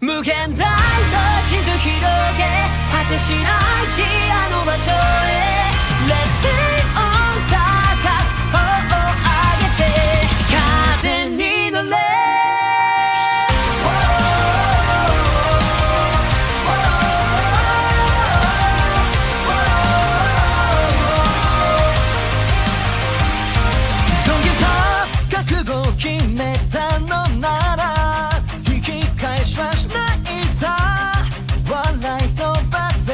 無限大の地図広げ果てしないあの場所へ Let's sing on 高く頬を上げて風に乗れ決めたのなら引き返しはしないさ笑い飛ばせ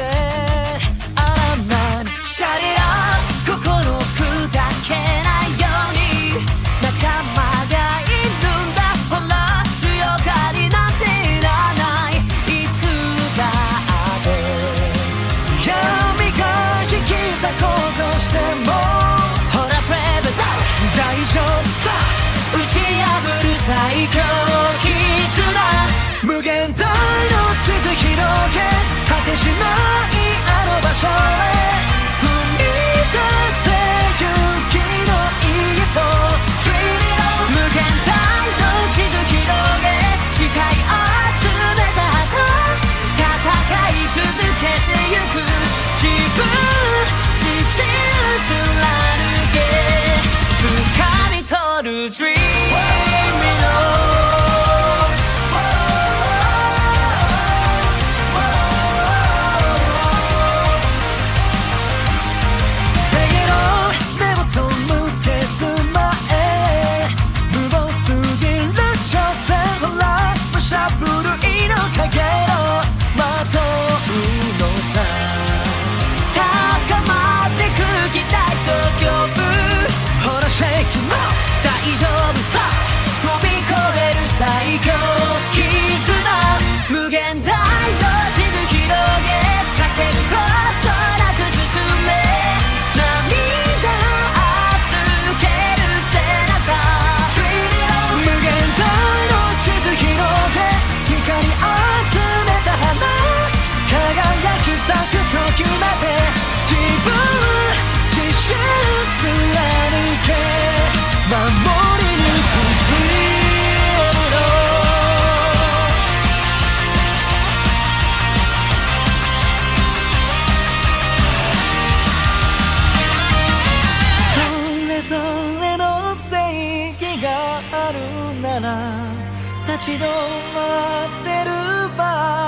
あら何シャリラ心砕けないように仲間がいるんだほら強がりなんていらないいつだって闇が引き裂こうとしてもほらプレイバー大丈夫さ打ち破る最強絆無限大の地図広げ果てしないあの場所へ踏み出せ勇気の一歩 Dreaming 無限大の地図広げ誓い集めた後戦い続けてゆく自分自身貫け掴み取る Dream大丈夫さ飛び越える最強絆無限大の地図広げかけることなく進め涙預ける背中無限大の地図広げ光集めた花輝き咲く時まで自分自身貫け守り抜く それぞれの正義があるなら立ち止まってる場